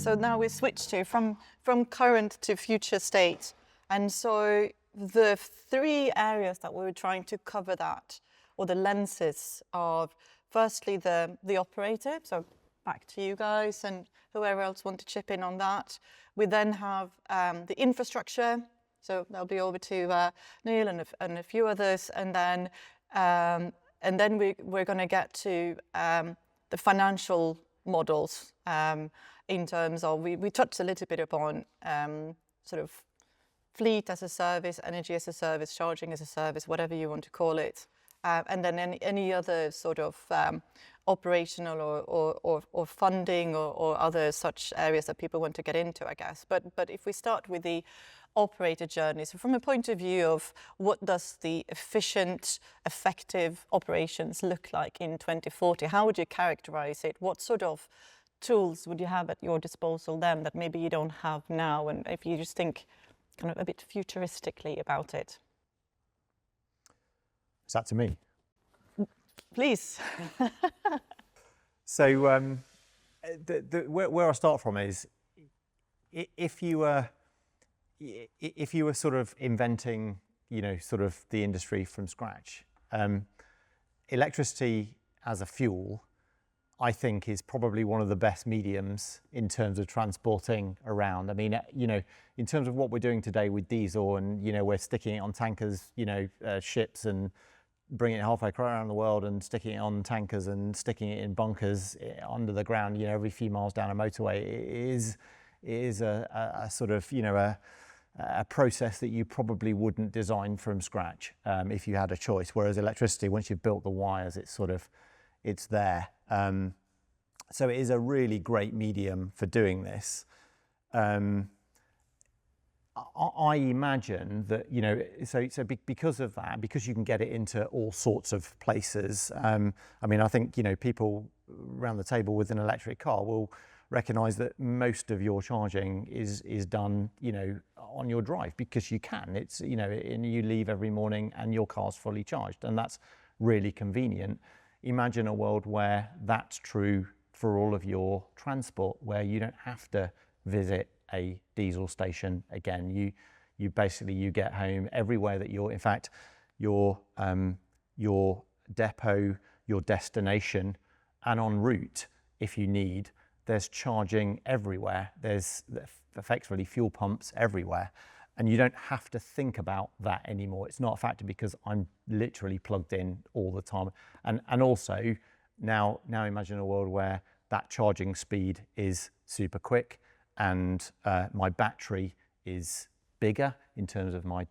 So now we switch to from current to future state. And so the three areas that we were trying to cover that, or the lenses of, firstly, the operator. So back to you guys and whoever else want to chip in on that. We then have the infrastructure. So that'll be over to Neil and a few others. And then we're going to get to the financial models in terms of, we touched a little bit upon sort of fleet as a service, energy as a service, charging as a service, whatever you want to call it. And then any other sort of operational or funding or other such areas that people want to get into, I guess. But if we start with the operator journey, so from a point of view of what does the efficient, effective operations look like in 2040, how would you characterize it? What sort of tools would you have at your disposal then that maybe you don't have now? And if you just think kind of a bit futuristically about it. Is that to me? Please. So where I start from is, if you were sort of inventing, sort of the industry from scratch, electricity as a fuel, I think, is probably one of the best mediums in terms of transporting around. I mean, in terms of what we're doing today with diesel, and we're sticking it on tankers, ships, and bringing it halfway around the world, and sticking it on tankers and sticking it in bunkers under the ground, every few miles down a motorway. It is a sort of, a process that you probably wouldn't design from scratch if you had a choice. Whereas electricity, once you've built the wires, it's there. So it is a really great medium for doing this. I imagine that, so because of that, because you can get it into all sorts of places. I mean, I think, people around the table with an electric car will recognize that most of your charging is done, on your drive, because you can. It's, and you leave every morning and your car's fully charged, and that's really convenient. Imagine a world where that's true for all of your transport, where you don't have to visit a diesel station again. You basically get home everywhere that you're, in fact, your depot, your destination, and en route, if you need, there's charging everywhere. There's effectively fuel pumps everywhere. And you don't have to think about that anymore. It's not a factor, because I'm literally plugged in all the time. And also, now imagine a world where that charging speed is super quick, and my battery is bigger in terms of my,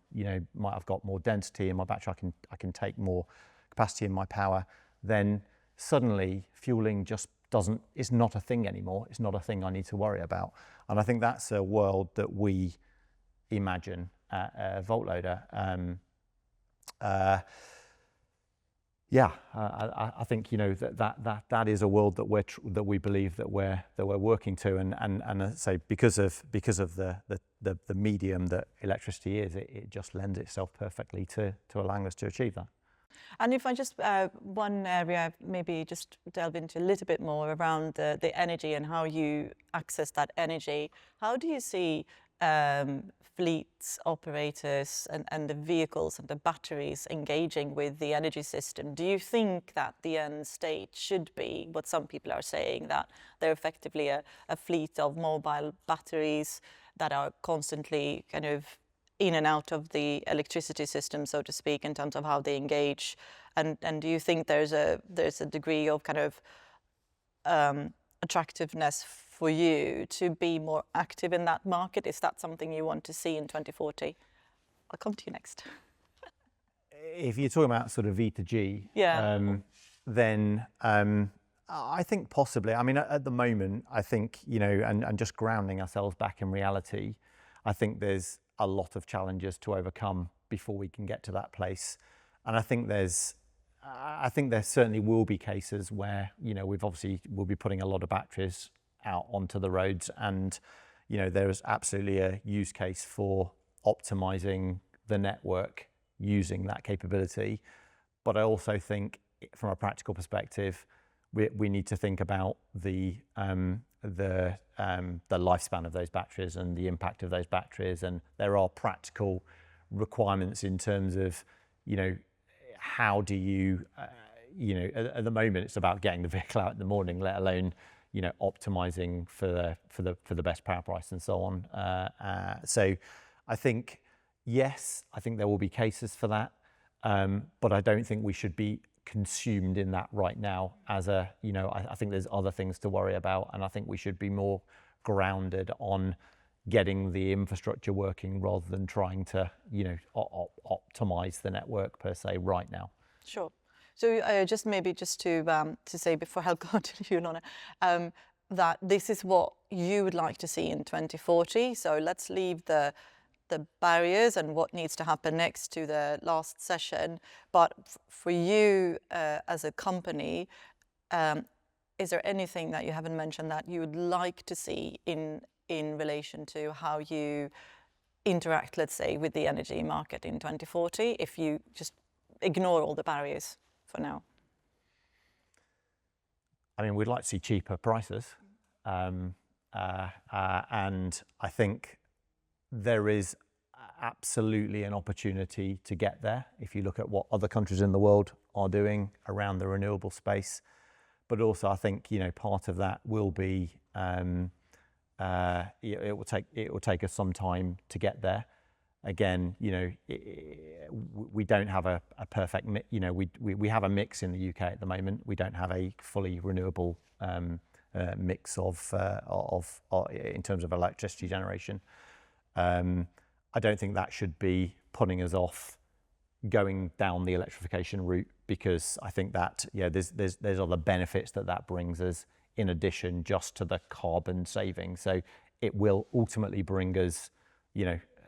I've got more density in my battery. I can take more capacity in my power. Then suddenly fueling just it's not a thing anymore. It's not a thing I need to worry about. And I think that's a world that we imagine at Voltloader. I think that is a world that we believe that we're working to, and so because of the medium that electricity is, it just lends itself perfectly to allowing us to achieve that. And if I just one area maybe just delve into a little bit more around the energy and how you access that energy, how do you see fleets, operators and the vehicles and the batteries engaging with the energy system? Do you think that the end state should be what some people are saying, that they're effectively a fleet of mobile batteries that are constantly kind of in and out of the electricity system, so to speak, in terms of how they engage? And do you think there's a degree of kind of attractiveness for you to be more active in that market? Is that something you want to see in 2040? I'll come to you next. If you're talking about sort of V to G, then I think possibly. I mean, at the moment, I think, and just grounding ourselves back in reality, I think there's a lot of challenges to overcome before we can get to that place. And I think there certainly will be cases where, we'll be putting a lot of batteries out onto the roads, and, there's absolutely a use case for optimizing the network using that capability. But I also think, from a practical perspective, we need to think about the the lifespan of those batteries and the impact of those batteries, and there are practical requirements in terms of, how do you, at the moment it's about getting the vehicle out in the morning, let alone, optimizing for the best power price and so on. So I think, yes, I think there will be cases for that, but I don't think we should be consumed in that right now as I think there's other things to worry about, and I think we should be more grounded on getting the infrastructure working rather than trying to, optimize the network per se right now. Sure. So just to say before I'll go to you, Lorna, that this is what you would like to see in 2040. So let's leave the barriers and what needs to happen next to the last session. But for you as a company, is there anything that you haven't mentioned that you would like to see in relation to how you interact, let's say, with the energy market in 2040, if you just ignore all the barriers for now? I mean, we'd like to see cheaper prices. And I think there is absolutely an opportunity to get there if you look at what other countries in the world are doing around the renewable space. But also, I think part of that will be it will take us some time to get there. Again, we don't have a perfect mix. We have a mix in the UK at the moment. We don't have a fully renewable mix of in terms of electricity generation. I don't think that should be putting us off going down the electrification route, because I think that there's other benefits that brings us in addition just to the carbon saving. So it will ultimately bring us,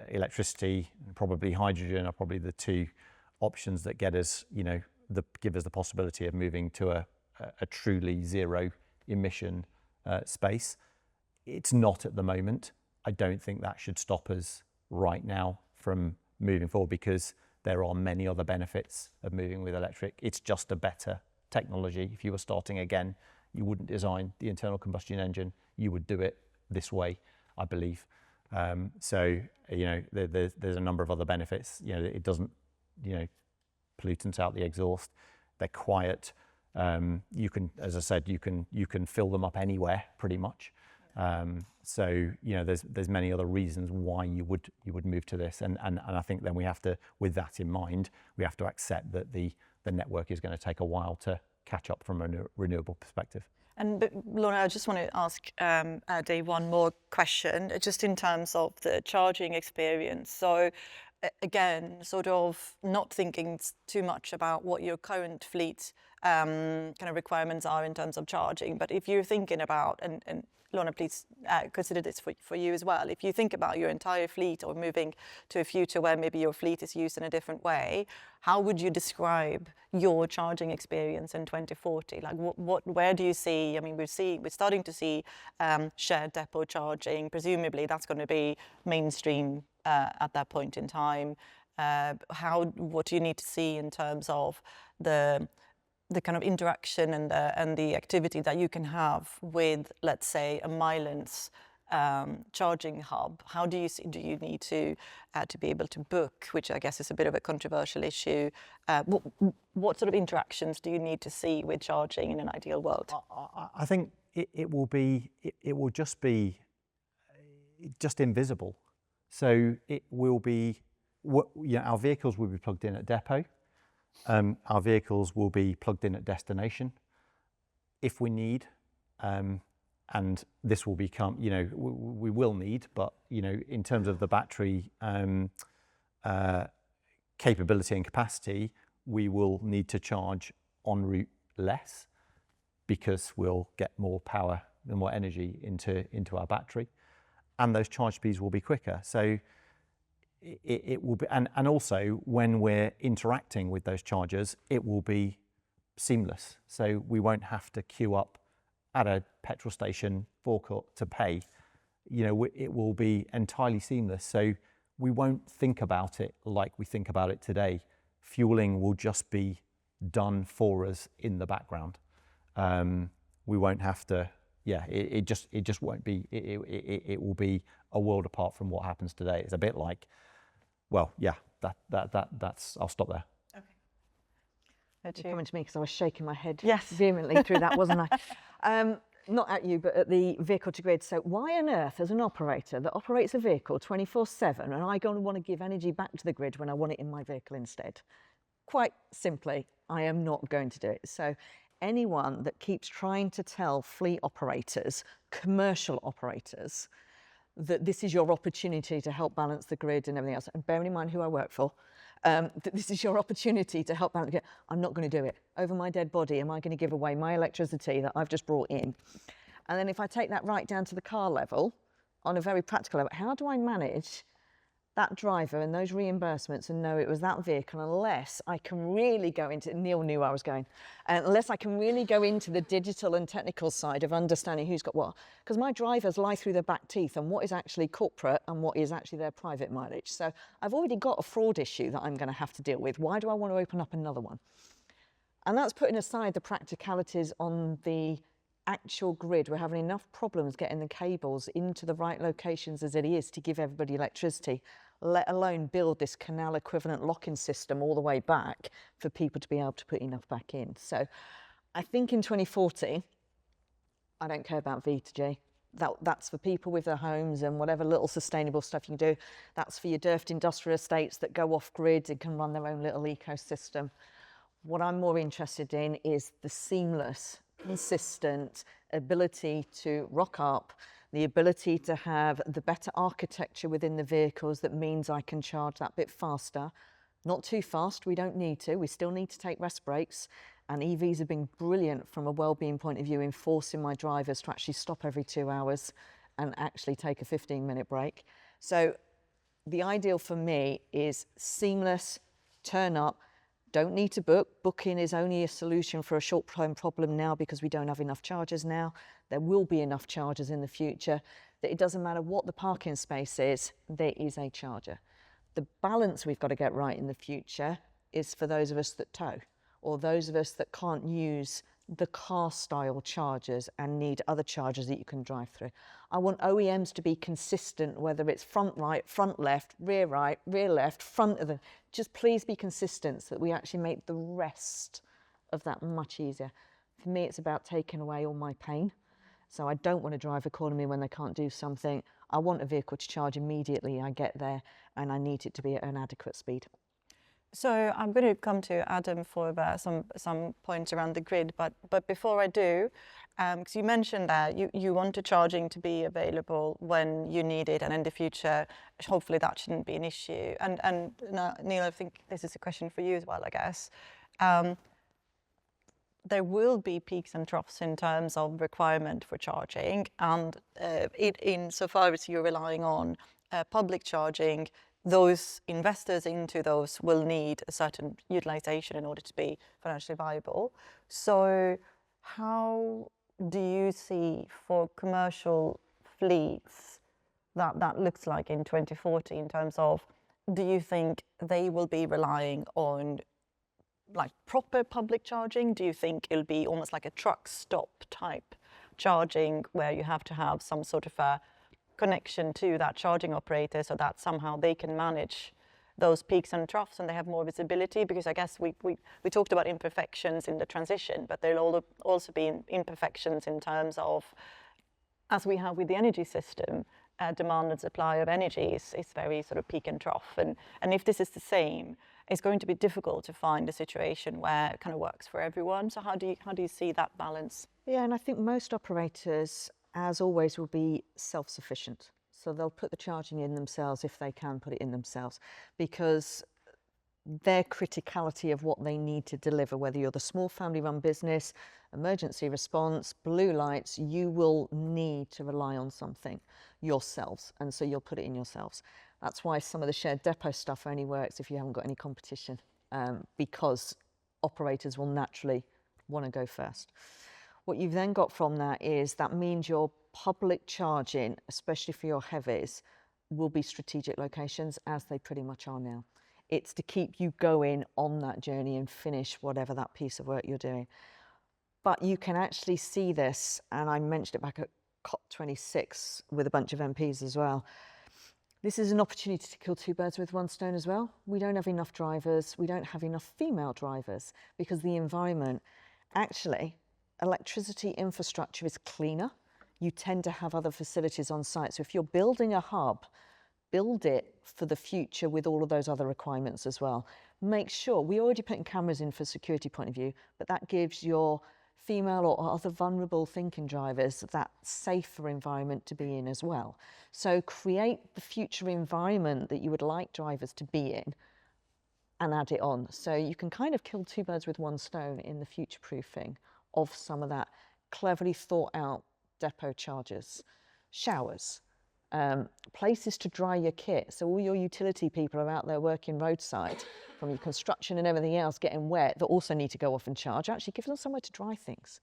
electricity and probably hydrogen are probably the two options that get us, give us the possibility of moving to a truly zero emission space. It's not at the moment. I don't think that should stop us right now from moving forward, because there are many other benefits of moving with electric. It's just a better technology. If you were starting again, you wouldn't design the internal combustion engine. You would do it this way, I believe. So there's a number of other benefits. It doesn't, pollutants out the exhaust. They're quiet. You can, as I said, you can fill them up anywhere pretty much. So there's many other reasons why you would move to this, and I think then we have to, with that in mind, we have to accept that the network is going to take a while to catch up from a renewable perspective. And Lorna, I just want to ask Dave one more question, just in terms of the charging experience. So again, sort of not thinking too much about what your current fleet kind of requirements are in terms of charging, but if you're thinking about, and Lorna, please consider this for you as well. If you think about your entire fleet or moving to a future where maybe your fleet is used in a different way, how would you describe your charging experience in 2040? Like where do you see, I mean, we're starting to see shared depot charging. Presumably that's going to be mainstream at that point in time. What do you need to see in terms of the kind of interaction and the activity that you can have with, let's say, a Milence charging hub? How do you need to be able to book, which I guess is a bit of a controversial issue? What sort of interactions do you need to see with charging in an ideal world? I think it will just be invisible. So it will be, our vehicles will be plugged in at depot. Our vehicles will be plugged in at destination if we need, and this will become, we will need, but in terms of the battery capability and capacity, we will need to charge en route less, because we'll get more power and more energy into our battery, and those charge speeds will be quicker. So it will be, and also when we're interacting with those chargers, it will be seamless. So we won't have to queue up at a petrol station forecourt to pay. It will be entirely seamless. So we won't think about it like we think about it today. Fueling will just be done for us in the background. We won't have to yeah, it just won't be. It will be a world apart from what happens today. It's a bit like, well, yeah, that's. I'll stop there. You're coming to me because I was shaking my head Yes. vehemently through that, wasn't I? Not at you, but at the vehicle to grid. So why on earth, as an operator that operates a vehicle 24/7, and I going to want to give energy back to the grid when I want it in my vehicle instead? Quite simply, I am not going to do it. So anyone that keeps trying to tell fleet operators, commercial operators, that this is your opportunity to help balance the grid and everything else, and bearing in mind who I work for, that this is your opportunity to help balance the grid, I'm not going to do it. Over my dead body, am I going to give away my electricity that I've just brought in? And then if I take that right down to the car level, on a very practical level, how do I manage that driver and those reimbursements and know it was that vehicle unless I can really go into, Neil knew I was going, unless I can really go into the digital and technical side of understanding who's got what. Because my drivers lie through their back teeth on what is actually corporate and what is actually their private mileage. So I've already got a fraud issue that I'm going to have to deal with. Why do I want to open up another one? And that's putting aside the practicalities on the actual grid. We're having enough problems getting the cables into the right locations as it is to give everybody electricity, let alone build this canal equivalent lock-in system all the way back for people to be able to put enough back in. So I think in 2040, I don't care about V to G. That's for people with their homes and whatever little sustainable stuff you can do. That's for your DERFed industrial estates that go off grid and can run their own little ecosystem. What I'm more interested in is the seamless, consistent ability to rock up, the ability to have the better architecture within the vehicles that means I can charge that bit faster. Not too fast, we don't need to. We still need to take rest breaks. And EVs have been brilliant from a well-being point of view in forcing my drivers to actually stop every 2 hours and actually take a 15-minute break. So the ideal for me is seamless, turn up, don't need to book. Booking is only a solution for a short-term problem now because we don't have enough chargers now. There will be enough chargers in the future that it doesn't matter what the parking space is, there is a charger. The balance we've got to get right in the future is for those of us that tow or those of us that can't use the car-style chargers and need other chargers that you can drive through. I want OEMs to be consistent, whether it's front right, front left, rear right, rear left, front of them. Just please be consistent so that we actually make the rest of that much easier. For me, it's about taking away all my pain. So I don't want to drive economy when they can't do something. I want a vehicle to charge immediately I get there, and I need it to be at an adequate speed. So I'm going to come to Adam for about some points around the grid, but before I do, because you mentioned that you want the charging to be available when you need it, and in the future, hopefully that shouldn't be an issue. And Neil, I think this is a question for you as well, I guess. There will be peaks and troughs in terms of requirement for charging, and insofar as you're relying on public charging, those investors into those will need a certain utilization in order to be financially viable. So how do you see for commercial fleets that looks like in 2040 in terms of, do you think they will be relying on like proper public charging? Do you think it'll be almost like a truck stop type charging where you have to have some sort of a connection to that charging operator so that somehow they can manage those peaks and troughs and they have more visibility? Because I guess we talked about imperfections in the transition, but there'll also be imperfections in terms of, as we have with the energy system, demand and supply of energy is very sort of peak and trough. And if this is the same, it's going to be difficult to find a situation where it kind of works for everyone. So how do you see that balance? Yeah, and I think most operators, as always, will be self-sufficient. So they'll put the charging in themselves if they can put it in themselves, because their criticality of what they need to deliver, whether you're the small family-run business, emergency response, blue lights, you will need to rely on something yourselves, and so you'll put it in yourselves. That's why some of the shared depot stuff only works if you haven't got any competition, because operators will naturally want to go first. What you've then got from that is that means your public charging, especially for your heavies, will be strategic locations, as they pretty much are now. It's to keep you going on that journey and finish whatever that piece of work you're doing. But you can actually see this, and I mentioned it back at COP26 with a bunch of MPs as well. This is an opportunity to kill two birds with one stone as well. We don't have enough drivers. We don't have enough female drivers because the environment, actually, electricity infrastructure is cleaner. You tend to have other facilities on site. So if you're building a hub, build it for the future with all of those other requirements as well. Make sure, we're already putting cameras in for security point of view, but that gives your female or other vulnerable thinking drivers that safer environment to be in as well. So create the future environment that you would like drivers to be in and add it on. So you can kind of kill two birds with one stone in the future proofing of some of that cleverly thought out depot charges, showers, places to dry your kit. So all your utility people are out there working roadside from your construction and everything else getting wet that also need to go off and charge. Actually give them somewhere to dry things.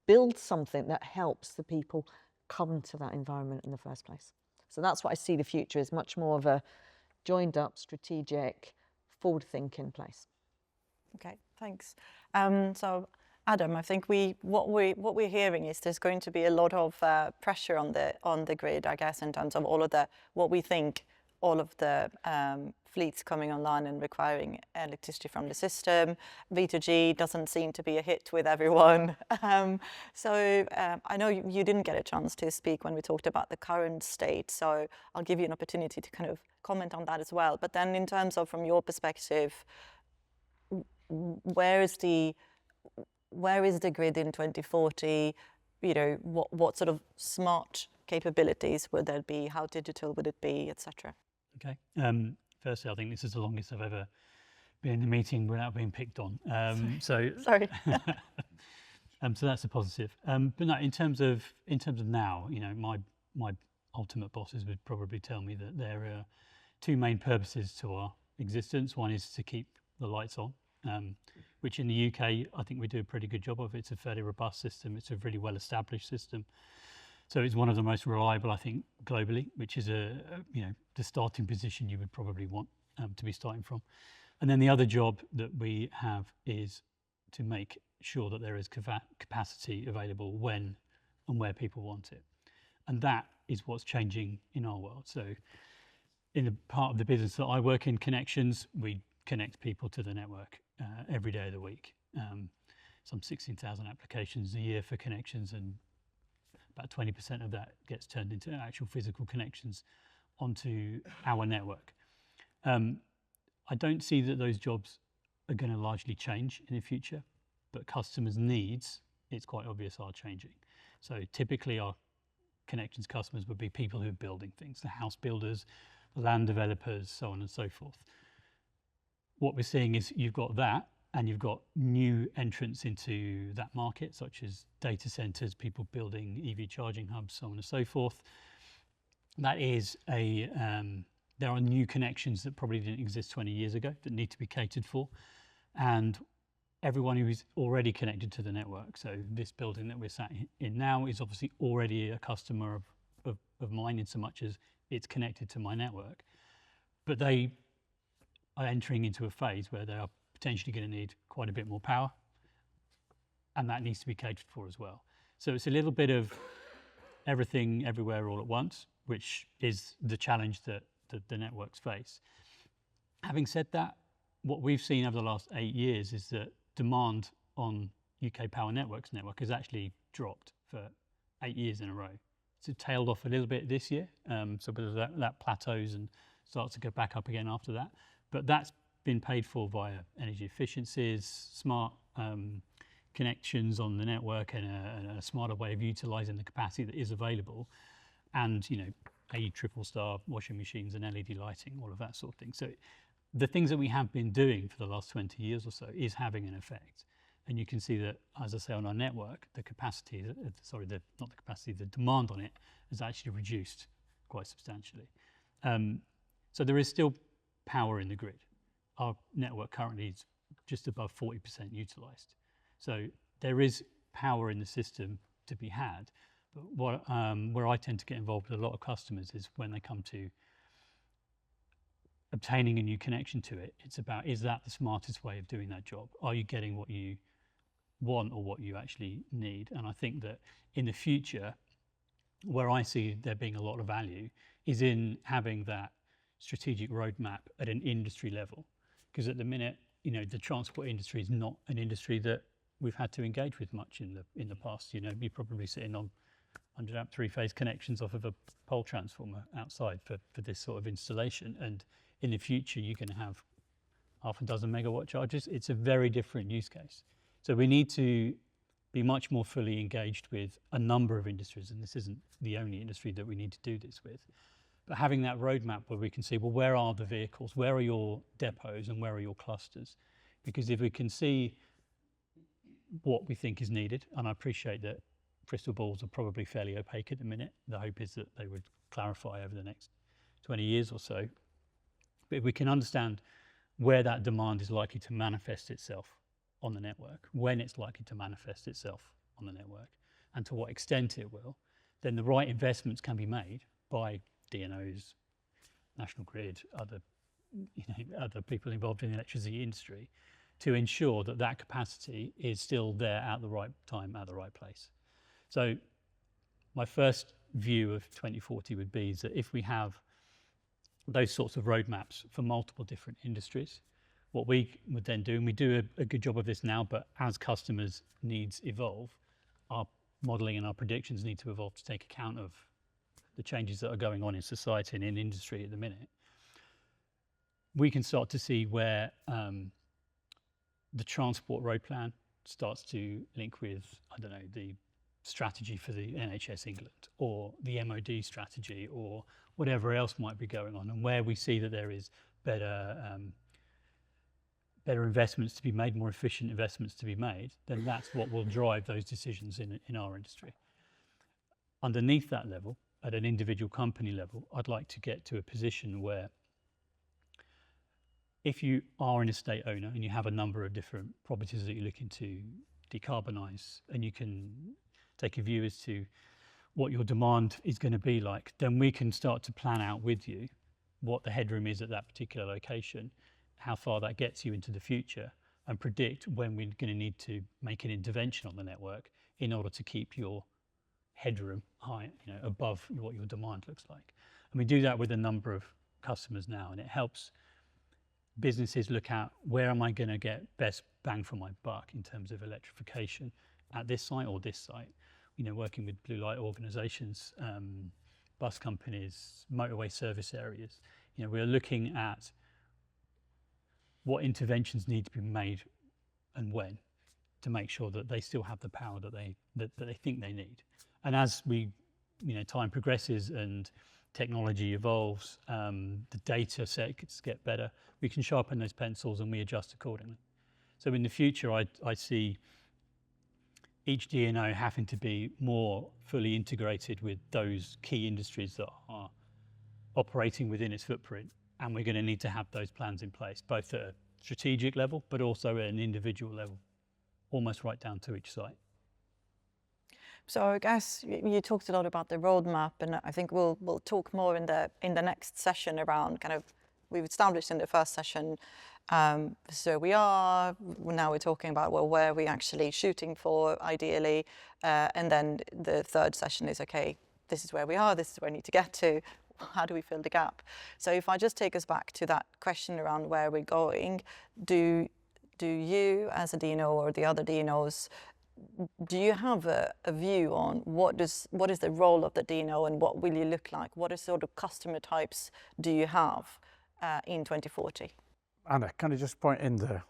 Build something that helps the people come to that environment in the first place. So that's what I see the future is, much more of a joined up, strategic, forward thinking place. Okay, thanks. So Adam, I think what we're hearing is there's going to be a lot of pressure on the grid, I guess, in terms of all of what we think all of the fleets coming online and requiring electricity from the system. V2G doesn't seem to be a hit with everyone. So I know you didn't get a chance to speak when we talked about the current state, so I'll give you an opportunity to kind of comment on that as well. But then in terms of, from your perspective, where is the grid in 2040? You know, what sort of smart capabilities would there be? How digital would it be, etc.? Okay. Firstly, I think this is the longest I've ever been in a meeting without being picked on. Sorry. So that's a positive. But no, in terms of now, you know, my ultimate bosses would probably tell me that there are two main purposes to our existence. One is to keep the lights on, which in the UK, I think we do a pretty good job of. It's a fairly robust system. It's a really well-established system. So it's one of the most reliable, I think, globally, which is the starting position you would probably want to be starting from. And then the other job that we have is to make sure that there is capacity available when and where people want it. And that is what's changing in our world. So in the part of the business that I work in, connections, we connect people to the network every day of the week. Some 16,000 applications a year for connections, and about 20% of that gets turned into actual physical connections onto our network. I don't see that those jobs are going to largely change in the future, but customers' needs, it's quite obvious, are changing. So typically our connections customers would be people who are building things, the house builders, the land developers, so on and so forth. What we're seeing is you've got that, and you've got new entrants into that market, such as data centers, people building EV charging hubs, so on and so forth. That is there are new connections that probably didn't exist 20 years ago that need to be catered for. And everyone who is already connected to the network, so this building that we're sat in now is obviously already a customer of mine in so much as it's connected to my network. But they are entering into a phase where they are potentially going to need quite a bit more power, and that needs to be catered for as well. So it's a little bit of everything, everywhere, all at once, which is the challenge that the networks face. Having said that, what we've seen over the last 8 years is that demand on UK Power Networks network has actually dropped for 8 years in a row. It's tailed off a little bit this year, so that plateaus and starts to go back up again after that. But that's been paid for via energy efficiencies, smart connections on the network, and a smarter way of utilising the capacity that is available, and a triple star washing machines and LED lighting, all of that sort of thing. So the things that we have been doing for the last 20 years or so is having an effect. And you can see that, as I say, on our network, the capacity, the demand on it has actually reduced quite substantially. So there is still power in the grid. Our network currently is just above 40% utilised. So there is power in the system to be had. But where I tend to get involved with a lot of customers is when they come to obtaining a new connection to it. It's about, is that the smartest way of doing that job? Are you getting what you want or what you actually need. And I think that in the future, where I see there being a lot of value is in having that strategic roadmap at an industry level. Because at the minute, you know, the transport industry is not an industry that we've had to engage with much in the past. You know, you're probably sitting on 100 amp 3-phase connections off of a pole transformer outside for this sort of installation. And in the future, you can have half a dozen megawatt chargers. It's a very different use case. So we need to be much more fully engaged with a number of industries, and this isn't the only industry that we need to do this with. But having that roadmap where we can see, well, where are the vehicles, where are your depots, and where are your clusters? Because if we can see what we think is needed, and I appreciate that crystal balls are probably fairly opaque at the minute. The hope is that they would clarify over the next 20 years or so. But if we can understand where that demand is likely to manifest itself on the network, when it's likely to manifest itself on the network, and to what extent it will, then the right investments can be made by DNOs, National Grid, other people involved in the electricity industry, to ensure that that capacity is still there at the right time, at the right place. So my first view of 2040 would be is that if we have those sorts of roadmaps for multiple different industries, what we would then do, and we do a good job of this now, but as customers' needs evolve, our modelling and our predictions need to evolve to take account of the changes that are going on in society and in industry at the minute. We can start to see where the transport road plan starts to link with, I don't know, the strategy for the NHS England or the MOD strategy or whatever else might be going on, and where we see that there is better investments to be made, more efficient investments to be made, then that's what will drive those decisions in our industry. Underneath that level, at an individual company level, I'd like to get to a position where if you are an estate owner and you have a number of different properties that you're looking to decarbonise, and you can take a view as to what your demand is going to be like, then we can start to plan out with you what the headroom is at that particular location, how far that gets you into the future, and predict when we're going to need to make an intervention on the network in order to keep your headroom high, you know, above what your demand looks like. And we do that with a number of customers now, and it helps businesses look at where am I going to get best bang for my buck in terms of electrification at this site or this site. You know, working with blue light organisations, bus companies, motorway service areas. You know, we're looking at what interventions need to be made and when, to make sure that they still have the power that they think they need. And as we, you know, time progresses and technology evolves, the data sets get better, we can sharpen those pencils and we adjust accordingly. So in the future, I see each DNO having to be more fully integrated with those key industries that are operating within its footprint. And we're going to need to have those plans in place, both at a strategic level, but also at an individual level, almost right down to each site. So I guess you talked a lot about the roadmap, and I think we'll talk more in the next session around kind of, we've established in the first session, so we are, now we're talking about, well, where are we actually shooting for ideally, and then the third session is, okay, this is where we are, this is where we need to get to, how do we fill the gap? So if I just take us back to that question around where we're going, do you as a DNO or the other DNOs, do you have a view on what is the role of the DNO and what will you look like? What sort of customer types do you have in 2040? Anna, can I just point in there?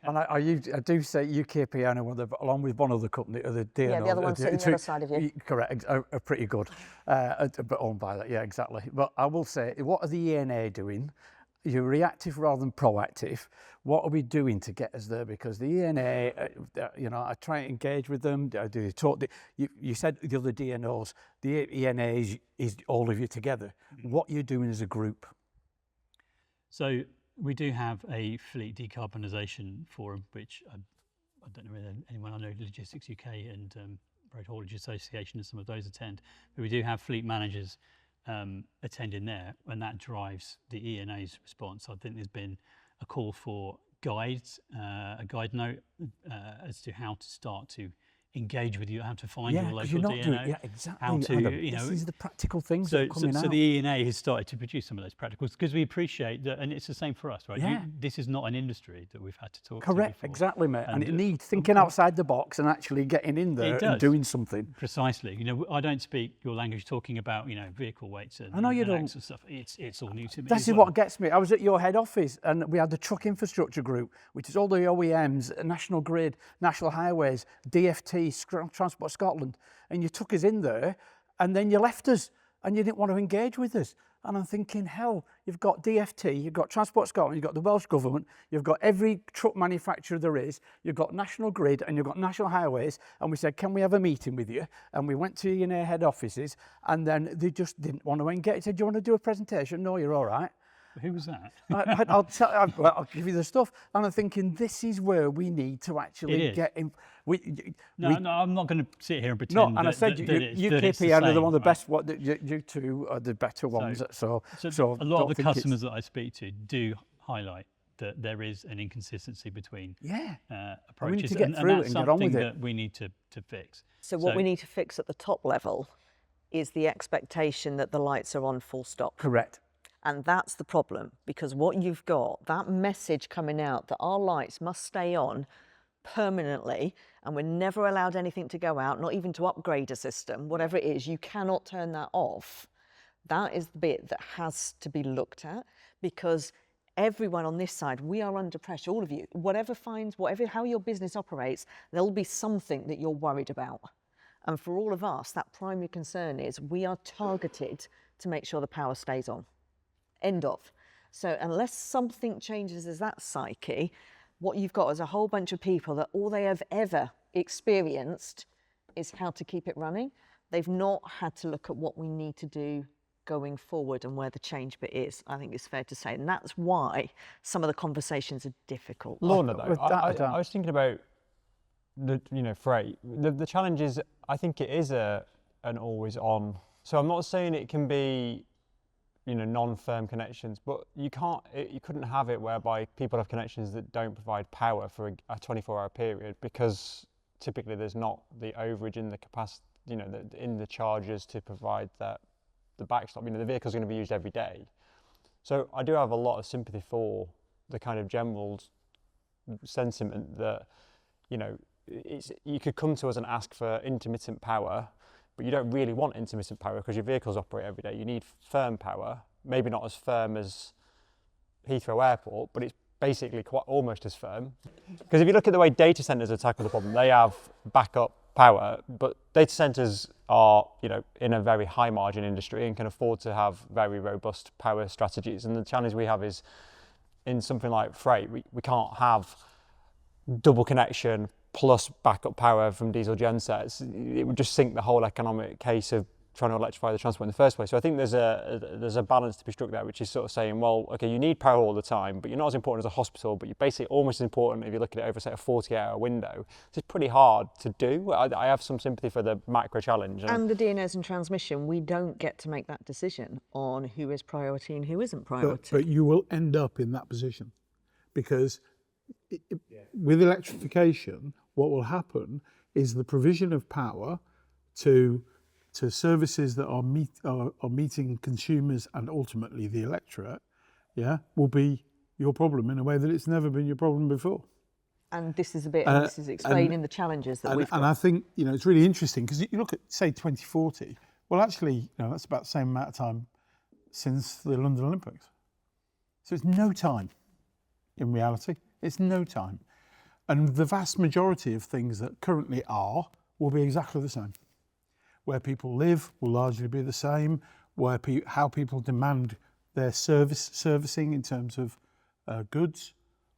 And I do say UKP, I know, along with one other company, the DNO. Yeah, the other one sitting on the other side of you. Correct, are pretty good, but owned by that, yeah, exactly. But I will say, what are the ENA doing? You're reactive rather than proactive. What are we doing to get us there? Because the ENA, you know, I try and engage with them. Do you talk? You said the other DNOs, the ENA is all of you together. What are you doing as a group? So we do have a fleet decarbonisation forum, which I don't know whether anyone, I know Logistics UK and Road Haulage Association and some of those attend, but we do have fleet managers attending there, and that drives the ENA's response. I think there's been a call for guide note as to how to start to engage with you, how to find your local DNO. Yeah, exactly. How to, Adam, you know, this is the practical things so, that are coming so out. the E&A has started to produce some of those practicals because we appreciate that, and it's the same for us, right? Yeah. This is not an industry that we've had to talk to Correct, before. exactly, mate. And it needs thinking outside the box and actually getting in there and doing something. Precisely. You know, I don't speak your language talking about, you know, vehicle weights and, I know you and don't. axle stuff. It's all new to me. This is what gets me. I was at your head office and we had the truck infrastructure group, which is all the OEMs, National Grid, National Highways, DFT, Transport Scotland. And you took us in there and then you left us and you didn't want to engage with us. And I'm thinking, hell, you've got DFT, you've got Transport Scotland, you've got the Welsh Government, you've got every truck manufacturer there is, you've got National Grid and you've got National Highways. And we said, can we have a meeting with you? And we went to your head offices and then they just didn't want to engage. They said, do you want to do a presentation? No, you're all right. Who was that? I'll give you the stuff. And I'm thinking, this is where we need to actually get in. No, I'm not going to sit here and pretend. No, and I said, UKP are one of the best, you two are the better ones. So a lot of the customers that I speak to do highlight that there is an inconsistency between approaches. To get through it and get on with it. That we need to fix. So what we need to fix at the top level is the expectation that the lights are on full stop. Correct. And that's the problem, because what you've got, that message coming out that our lights must stay on permanently and we're never allowed anything to go out, not even to upgrade a system, whatever it is, you cannot turn that off. That is the bit that has to be looked at, because everyone on this side, we are under pressure, all of you, how your business operates, there'll be something that you're worried about. And for all of us, that primary concern is we are targeted to make sure the power stays on. End of. So unless something changes as that psyche, what you've got is a whole bunch of people that all they have ever experienced is how to keep it running. They've not had to look at what we need to do going forward and where the change bit is, I think it's fair to say. And that's why some of the conversations are difficult. Lorna, though, I was thinking about the freight. The challenge is, I think it is an always on. So I'm not saying it can be non-firm connections, but you couldn't have it whereby people have connections that don't provide power for a 24-hour period, because typically there's not the overage in the capacity, in the chargers to provide the backstop. The vehicle's going to be used every day. So I do have a lot of sympathy for the kind of general sentiment that, you could come to us and ask for intermittent power, but you don't really want intermittent power because your vehicles operate every day. You need firm power, maybe not as firm as Heathrow Airport, but it's basically almost as firm. Because if you look at the way data centers are tackling the problem, they have backup power, but data centers are, in a very high margin industry and can afford to have very robust power strategies. And the challenge we have is in something like freight, we can't have double connection plus backup power from diesel gensets. It would just sink the whole economic case of trying to electrify the transport in the first place. So I think there's a balance to be struck there, which is sort of saying, well, okay, you need power all the time, but you're not as important as a hospital, but you're basically almost as important if you look at it over, say, a 48-hour window. It's pretty hard to do. I have some sympathy for the macro challenge. And the DNOs and transmission, we don't get to make that decision on who is priority and who isn't priority. But you will end up in that position, because with electrification, what will happen is the provision of power to services that are meeting consumers and ultimately the electorate, will be your problem in a way that it's never been your problem before. And this is a bit, and this is explaining the challenges that we've got. And I think, it's really interesting, because you look at, say, 2040, well, actually, that's about the same amount of time since the London Olympics. So it's no time, in reality. It's no time. And the vast majority of things that currently are will be exactly the same. Where people live will largely be the same. Where how people demand their servicing in terms of goods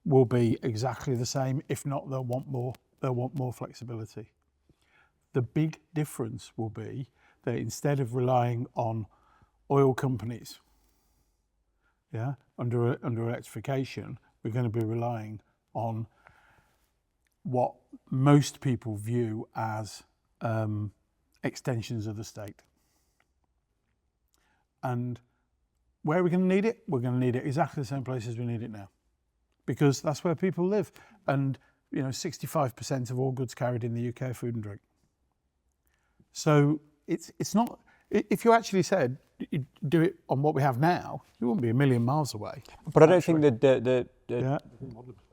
will be exactly the same. If not, they'll want more flexibility. The big difference will be that instead of relying on oil companies, under electrification, we're going to be relying on what most people view as extensions of the state. And where are we going to need it? We're going to need it exactly the same place as we need it now. because that's where people live. And 65% of all goods carried in the UK are food and drink. So it's not. If you actually said you do it on what we have now, you wouldn't be a million miles away. But I don't think the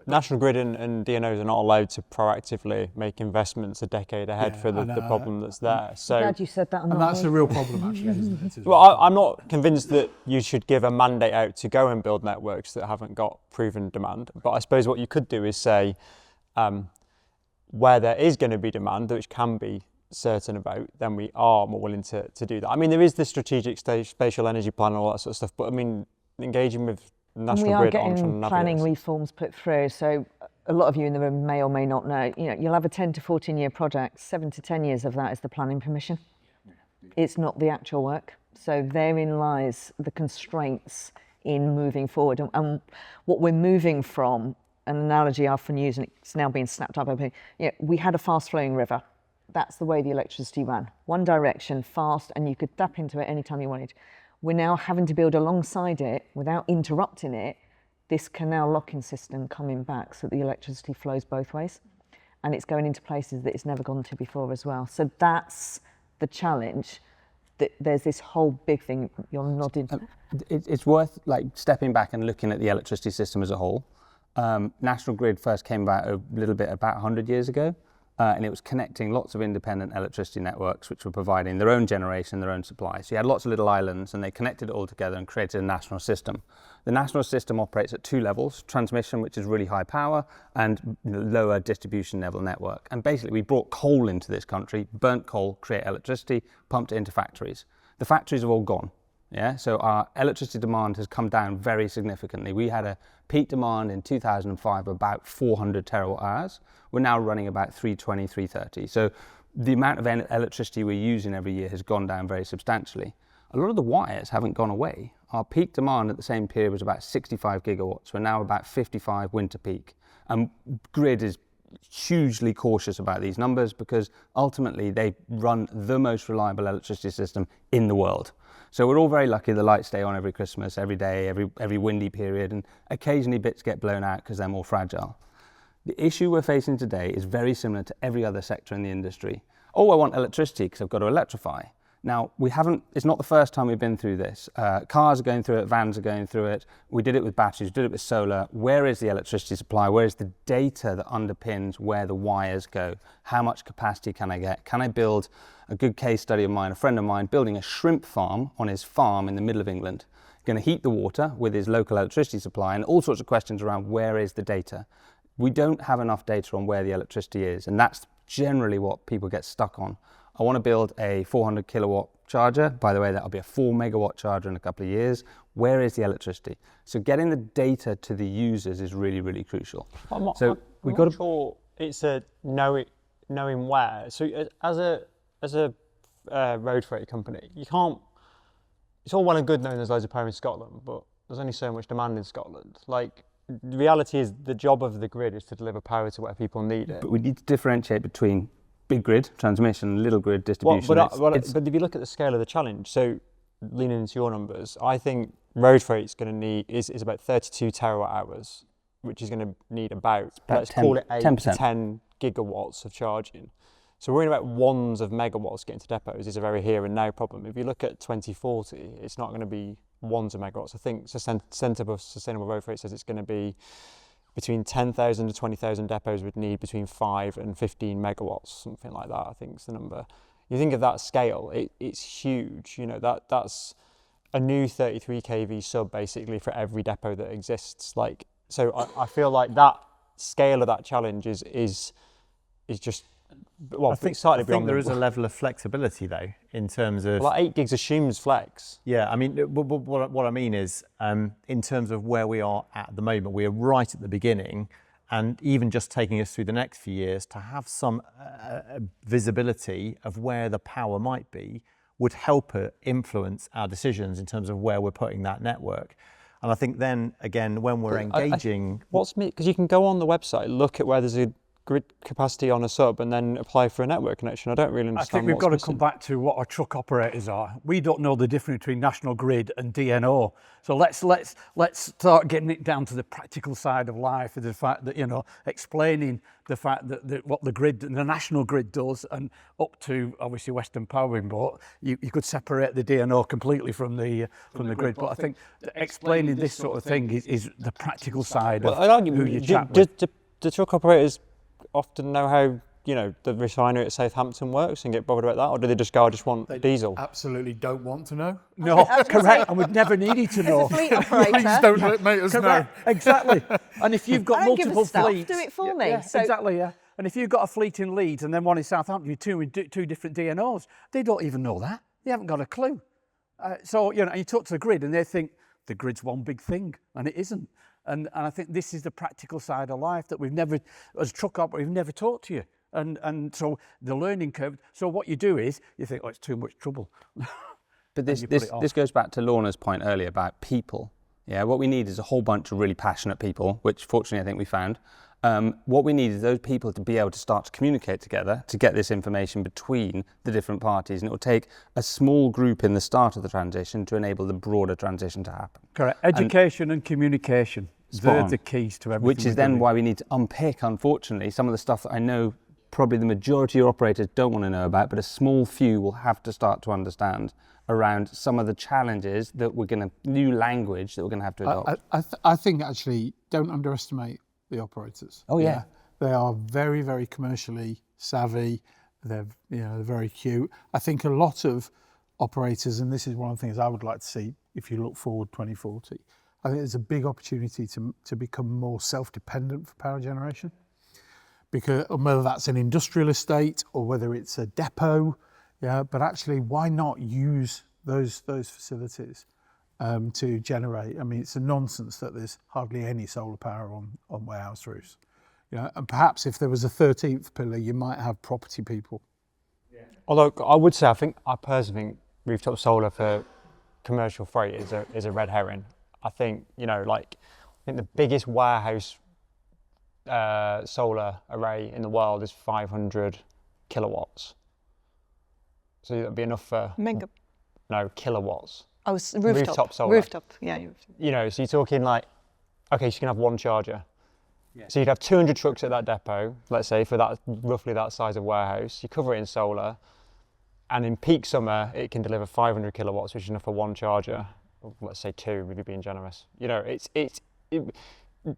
National Grid and DNOs are not allowed to proactively make investments a decade ahead for the problem that's there. So I'm glad you said that. And that's a real problem, actually, isn't it? well, I'm not convinced that you should give a mandate out to go and build networks that haven't got proven demand. But I suppose what you could do is say, where there is going to be demand, which can be certain about, then we are more willing to do that. I mean, there is the strategic spatial energy plan and all that sort of stuff, but I mean, engaging with National Grid on trying to navigate planning this. reforms put through. So a lot of you in the room may or may not know, you'll have a 10 to 14 year project, 7 to 10 years of that is the planning permission. It's not the actual work. So therein lies the constraints in moving forward. And what we're moving from, an analogy I often use, and it's now being snapped up, we had a fast flowing river. That's the way the electricity ran. One direction, fast, and you could tap into it anytime you wanted. We're now having to build alongside it, without interrupting it, this canal locking system coming back so that the electricity flows both ways. And it's going into places that it's never gone to before as well. So that's the challenge. There's this whole big thing, you're nodding. It's worth stepping back and looking at the electricity system as a whole. National Grid first came about a little bit about 100 years ago. And it was connecting lots of independent electricity networks which were providing their own generation, their own supply. So you had lots of little islands and they connected it all together and created a national system. The national system operates at 2 levels, transmission, which is really high power, and lower distribution level network. And basically we brought coal into this country, burnt coal, create electricity, pumped it into factories. The factories have all gone. Yeah, so our electricity demand has come down very significantly. We had a peak demand in 2005 of about 400 terawatt hours. We're now running about 320, 330. So the amount of electricity we're using every year has gone down very substantially. A lot of the wires haven't gone away. Our peak demand at the same period was about 65 gigawatts. We're now about 55 winter peak. And Grid is hugely cautious about these numbers because ultimately they run the most reliable electricity system in the world. So we're all very lucky the lights stay on every Christmas, every day, every windy period, and occasionally bits get blown out because they're more fragile. The issue we're facing today is very similar to every other sector in the industry. Oh, I want electricity because I've got to electrify. Now, it's not the first time we've been through this. Cars are going through it, vans are going through it. We did it with batteries, we did it with solar. Where is the electricity supply? Where is the data that underpins where the wires go? How much capacity can I get? Can I build a good case study of mine, a friend of mine, building a shrimp farm on his farm in the middle of England, going to heat the water with his local electricity supply, and all sorts of questions around where is the data. We don't have enough data on where the electricity is, and that's generally what people get stuck on. I want to build a 400 kilowatt charger. By the way, that'll be a 4 megawatt charger in a couple of years. Where is the electricity? So getting the data to the users is really, really crucial. I'm not sure it's a knowing where. So as a road freight company, you can't. It's all well and good knowing there's loads of power in Scotland, but there's only so much demand in Scotland. The reality is the job of the grid is to deliver power to where people need it. But we need to differentiate between big grid, transmission, little grid, distribution. But if you look at the scale of the challenge, so leaning into your numbers, I think road freight's going to need is about 32 terawatt hours, which is going to need about let's call it 8 to 10 gigawatts of charging. So worrying about ones of megawatts getting to depots is a very here and now problem. If you look at 2040, it's not going to be ones of megawatts. I think Centre for Sustainable Road Freight says it's going to be between 10,000 to 20,000 depots would need between 5 and 15 megawatts, something like that, I think is the number. You think of that scale, it's huge. That's a new 33 kV sub basically for every depot that exists. So I feel like that scale of that challenge is just, well, I think there is a level of flexibility though, in terms of... Well, 8 gigs assumes flex. Yeah, I mean, what I mean is, in terms of where we are at the moment, we are right at the beginning, and even just taking us through the next few years, to have some visibility of where the power might be would help influence our decisions in terms of where we're putting that network. And I think then, again, when we're engaging... Because you can go on the website, look at where there's a grid capacity on a sub and then apply for a network connection? I don't really I understand. think we've what's got to missing. come back to what our truck operators are. We don't know the difference between national grid and DNO. So let's start getting it down to the practical side of life, the fact that, you know, explaining the fact that what the grid, the national grid does, and up to obviously Western Power, but you could separate the DNO completely from the grid. But I think explaining this sort of thing is the practical side of I'd argue, who you chat with. do truck operators often know how, you know, the refinery at Southampton works and get bothered about that, or do they just go, I just want diesel? Absolutely don't want to know. No, correct, and we've never needed to know. Fleet operator. Please don't make us know. Correct, exactly. And if you've got I don't give a multiple stuff, fleets, do it for me. Yeah, So- exactly, yeah. And if you've got a fleet in Leeds and then one in Southampton, you're two different DNOs. They don't even know that. They haven't got a clue. So, you know, you talk to the grid and they think the grid's one big thing, and it isn't. And I think this is the practical side of life that we've never, as truck operators, we've never taught to you. And so the learning curve. So what you do is you think, oh, it's too much trouble. But this goes back to Lorna's point earlier about people. Yeah, what we need is a whole bunch of really passionate people, which fortunately I think we found. What we need is those people to be able to start to communicate together, to get this information between the different parties, and it will take a small group in the start of the transition to enable the broader transition to happen. Correct. Education and communication. They're the keys to everything. Which is then why we need to unpick, unfortunately, some of the stuff that I know probably the majority of operators don't want to know about, but a small few will have to start to understand around some of the challenges that new language that we're going to have to adopt. I think actually don't underestimate the operators. Oh yeah. They are very, very commercially savvy. They're very cute. I think a lot of operators, and this is one of the things I would like to see if you look forward 2040, I think there's a big opportunity to become more self-dependent for power generation. Because whether that's an industrial estate or whether it's a depot, but actually why not use those facilities to generate? I mean, it's a nonsense that there's hardly any solar power on warehouse roofs. And perhaps if there was a 13th pillar, you might have property people. Yeah. Although I would say, I personally think rooftop solar for commercial freight is a red herring. I think, I think the biggest warehouse solar array in the world is 500 kilowatts. So that'd be enough for kilowatts. Oh, rooftop solar. Rooftop, yeah. So you're talking so you can have one charger. Yeah. So you'd have 200 trucks at that depot, let's say, for that roughly that size of warehouse. You cover it in solar, and in peak summer it can deliver 500 kilowatts, which is enough for one charger. Let's say two, maybe being generous.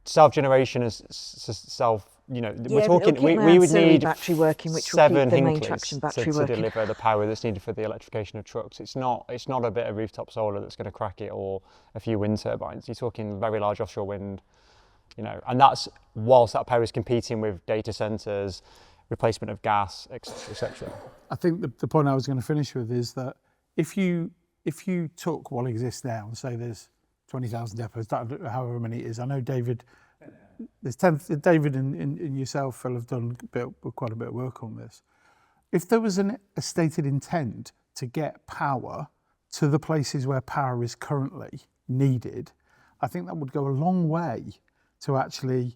Self-generation is self. We're talking. We would need battery working, which 7 will keep the main traction Hinkley's battery to working. deliver the power that's needed for the electrification of trucks. It's not a bit of rooftop solar that's going to crack it, or a few wind turbines. You're talking very large offshore wind. And that's whilst that power is competing with data centres, replacement of gas, etc. I think the point I was going to finish with is that if you took what exists now and say there's 20,000 depots, however many it is, I know David, David and yourself, Phil, have done quite a bit of work on this. If there was a stated intent to get power to the places where power is currently needed, I think that would go a long way to actually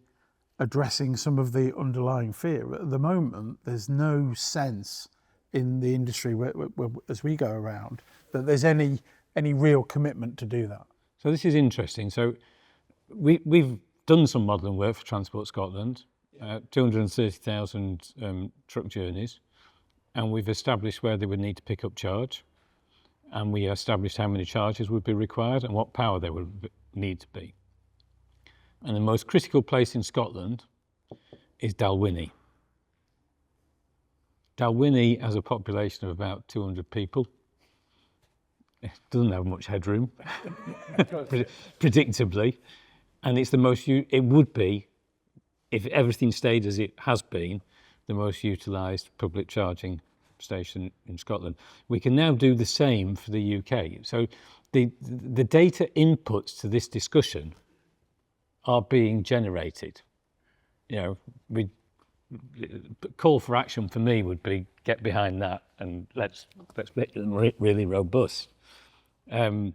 addressing some of the underlying fear. At the moment, there's no sense in the industry as we go around that there's any real commitment to do that. So this is interesting. So we've done some modelling work for Transport Scotland, 230,000 truck journeys, and we've established where they would need to pick up charge, and we established how many charges would be required and what power they would need to be. And the most critical place in Scotland is Dalwhinnie. Dalwhinnie has a population of about 200 people. It doesn't have much headroom, predictably. And it's it would be, if everything stayed as it has been, the most utilised public charging station in Scotland. We can now do the same for the UK. So the data inputs to this discussion are being generated. Call for action for me would be get behind that and let's make them really robust. I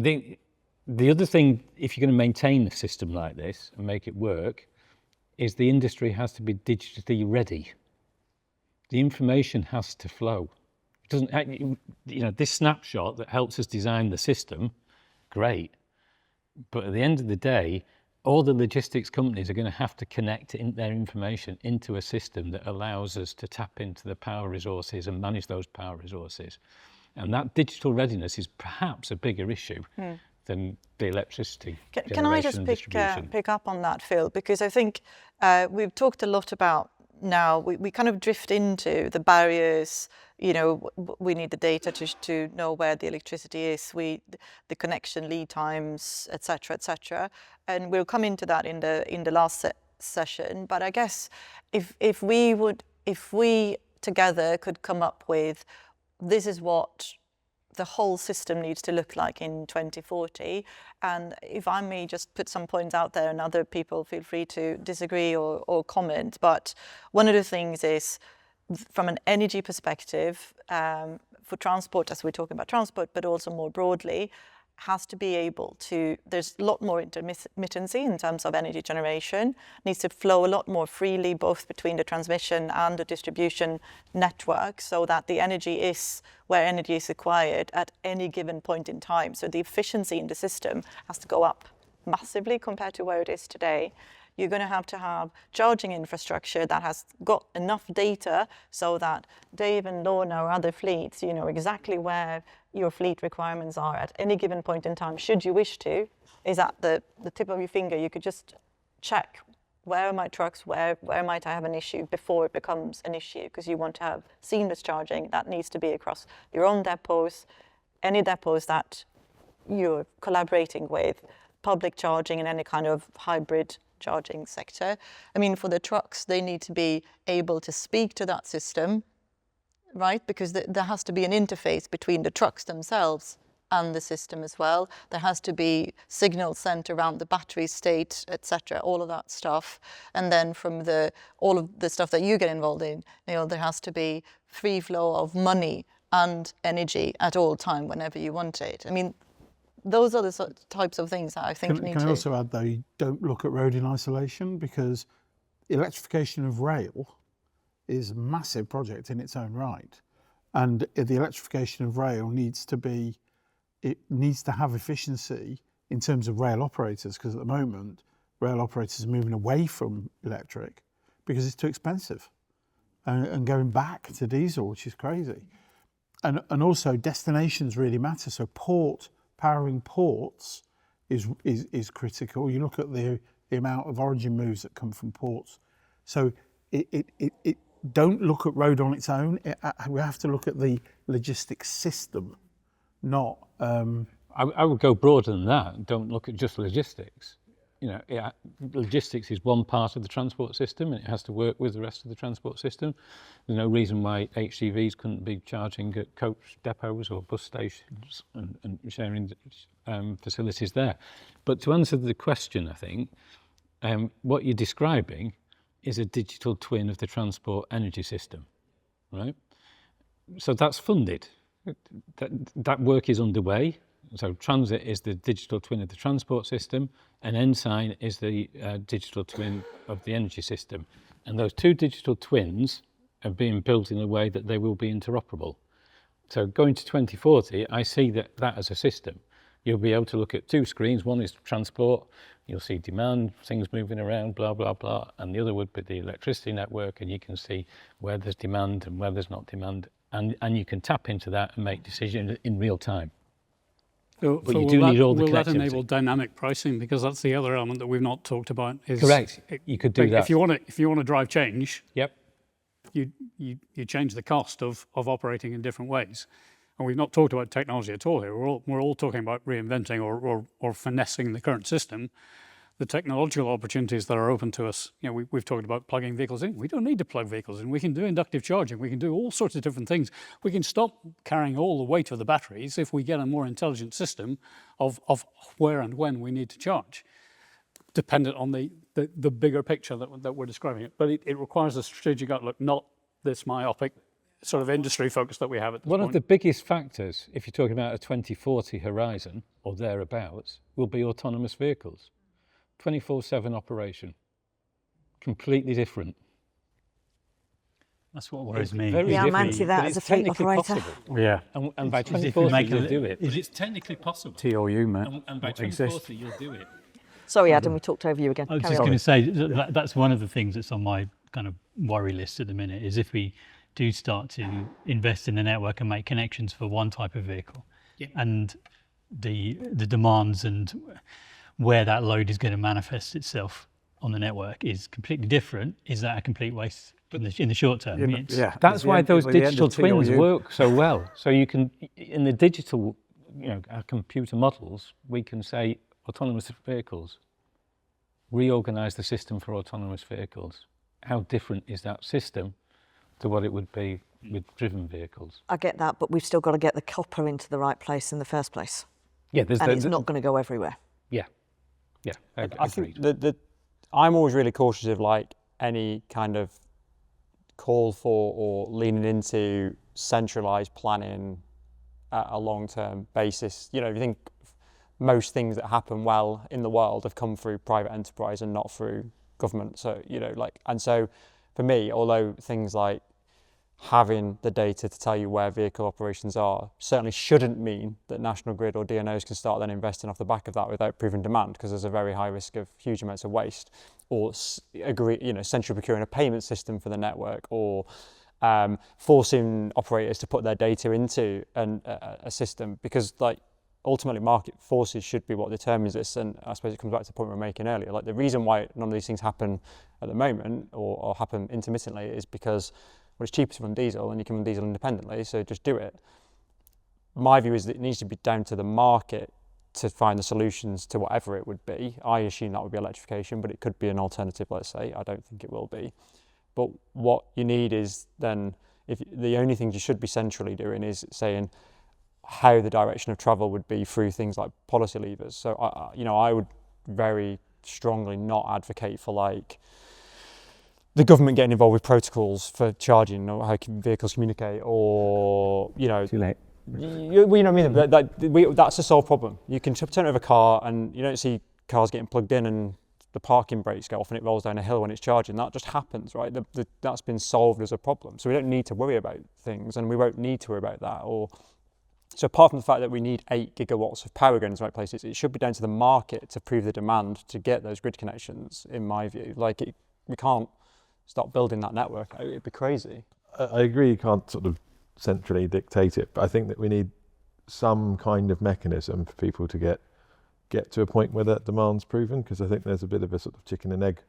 think the other thing, if you're going to maintain a system like this and make it work, is the industry has to be digitally ready. The information has to flow. It doesn't, this snapshot that helps us design the system, great. But at the end of the day, all the logistics companies are going to have to connect their information into a system that allows us to tap into the power resources and manage those power resources. And that digital readiness is perhaps a bigger issue than the electricity Can I just pick up on that, Phil? Because I think we've talked a lot about now, we kind of drift into the barriers. We need the data to know where the electricity is, the connection lead times, etc., etc. And we'll come into that in the last session. But I guess if we together could come up with, this is what the whole system needs to look like in 2040. And if I may just put some points out there, and other people feel free to disagree or comment, but one of the things is, from an energy perspective, for transport, as we're talking about transport, but also more broadly, has to be able to, there's a lot more intermittency in terms of energy generation, needs to flow a lot more freely, both between the transmission and the distribution network, so that the energy is where energy is acquired at any given point in time. So the efficiency in the system has to go up massively compared to where it is today. You're going to have charging infrastructure that has got enough data so that Dave and Lorna or other fleets, you know exactly where your fleet requirements are at any given point in time, should you wish to, is at the tip of your finger. You could just check, where are my trucks, where might I have an issue before it becomes an issue, because you want to have seamless charging. That needs to be across your own depots, any depots that you're collaborating with, public charging in any kind of hybrid charging sector. I mean, for the trucks, they need to be able to speak to that system, right? Because there has to be an interface between the trucks themselves and the system as well. There has to be signals sent around the battery state, etc., all of that stuff. And then from all of the stuff that you get involved in, there has to be free flow of money and energy at all time, whenever you want it. I mean, those are the types of things that I think need to... Can I also add, though, you don't look at road in isolation, because electrification of rail is a massive project in its own right. And the electrification of rail needs to have efficiency in terms of rail operators, because at the moment, rail operators are moving away from electric because it's too expensive and going back to diesel, which is crazy. And also destinations really matter. So powering ports is critical. You look at the amount of origin moves that come from ports. So it don't look at road on its own. We have to look at the logistics system, not... I would go broader than that. Don't look at just logistics. Logistics is one part of the transport system, and it has to work with the rest of the transport system. There's no reason why HCVs couldn't be charging at coach depots or bus stations and sharing facilities there. But to answer the question, I think, what you're describing is a digital twin of the transport energy system, right? So that's funded. That work is underway. So Transit is the digital twin of the transport system, and Ensign is the digital twin of the energy system. And those two digital twins are being built in a way that they will be interoperable. So going to 2040, I see that as a system. You'll be able to look at two screens. One is transport. You'll see demand, things moving around, blah, blah, blah. And the other would be the electricity network, and you can see where there's demand and where there's not demand. And you can tap into that and make decisions in real time. So, but you do need all the connectivity. Will that enable dynamic pricing? Because that's the other element that we've not talked about. Is correct. You could do that. If you want to drive change, yep, you change the cost of operating in different ways. And we've not talked about technology at all here. We're all talking about reinventing or finessing the current system. The technological opportunities that are open to us, we've talked about plugging vehicles in. We don't need to plug vehicles in. We can do inductive charging. We can do all sorts of different things. We can stop carrying all the weight of the batteries if we get a more intelligent system of where and when we need to charge, dependent on the bigger picture that we're describing it. But it requires a strategic outlook, not this myopic sort of industry focus that we have at this point. One of the biggest factors, if you're talking about a 2040 horizon or thereabouts, will be autonomous vehicles. 24/7 operation. completely different. That's what worries me. Very Yeah, I'm different, anti that but as a it's fleet technically operator. possible. Yeah. And by Is if we 2040 make a you'll li- do it. Is it's technically possible? TOU, mate. And by What exists. 2040 you'll do it. Sorry, Adam, we talked over you again. I was Carry just on. going to say that's one of the things that's on my kind of worry list at the minute, is if we do start to invest in the network and make connections for one type of vehicle, and the demands and where that load is going to manifest itself on the network is completely different, is that a complete waste in the short term? Yeah. That's why those at the end digital of twins TOU. work so well. So you can, in the digital, our computer models, we can say autonomous vehicles, reorganize the system for autonomous vehicles. How different is that system to what it would be with driven vehicles? I get that, but we've still got to get the copper into the right place in the first place. Yeah, And it's not going to go everywhere. Yeah, I agreed. think that I'm always really cautious of like any kind of call for or leaning into centralised planning at a long-term basis. If you think most things that happen well in the world have come through private enterprise and not through government. So, and so for me, although things like having the data to tell you where vehicle operations are certainly shouldn't mean that National Grid or DNOs can start then investing off the back of that without proving demand, because there's a very high risk of huge amounts of waste, or centrally procuring a payment system for the network, or forcing operators to put their data into a system, because ultimately market forces should be what determines this. And I suppose it comes back to the point we were making earlier, the reason why none of these things happen at the moment or happen intermittently is because it's cheaper to run diesel and you can run diesel independently, so just do it. My view is that it needs to be down to the market to find the solutions to whatever it would be. I assume that would be electrification, but it could be an alternative, let's say. I don't think it will be. But what you need is then, if the only things you should be centrally doing is saying how the direction of travel would be through things like policy levers. So, I would very strongly not advocate for the government getting involved with protocols for charging or how vehicles communicate, or Too late. what I mean. That's a solved problem. You can turn over a car and you don't see cars getting plugged in and the parking brakes go off and it rolls down a hill when it's charging. That just happens, right? That's been solved as a problem. So we don't need to worry about things, and we won't need to worry about that. So apart from the fact that we need 8 gigawatts of power going to the right places, it should be down to the market to prove the demand to get those grid connections, in my view. We can't start building that network out. It'd be crazy. I agree you can't sort of centrally dictate it, but I think that we need some kind of mechanism for people to get to a point where that demand's proven, because I think there's a bit of a sort of chicken and egg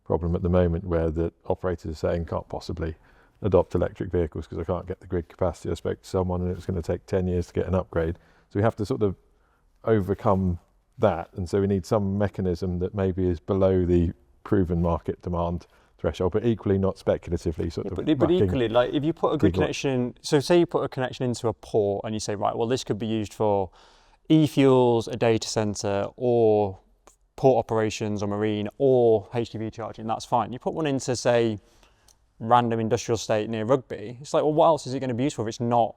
problem at the moment where the operators are saying can't possibly adopt electric vehicles because I can't get the grid capacity. I spoke to someone and it was going to take 10 years to get an upgrade. So we have to sort of overcome that, and so we need some mechanism that maybe is below the proven market demand threshold, but equally not speculatively But equally, if you put a grid connection, so say you put a connection into a port and you say, right, well, this could be used for e-fuels, a data centre, or port operations or marine, or HGV charging, that's fine. You put one into, say, random industrial estate near Rugby, it's what else is it going to be used for if it's not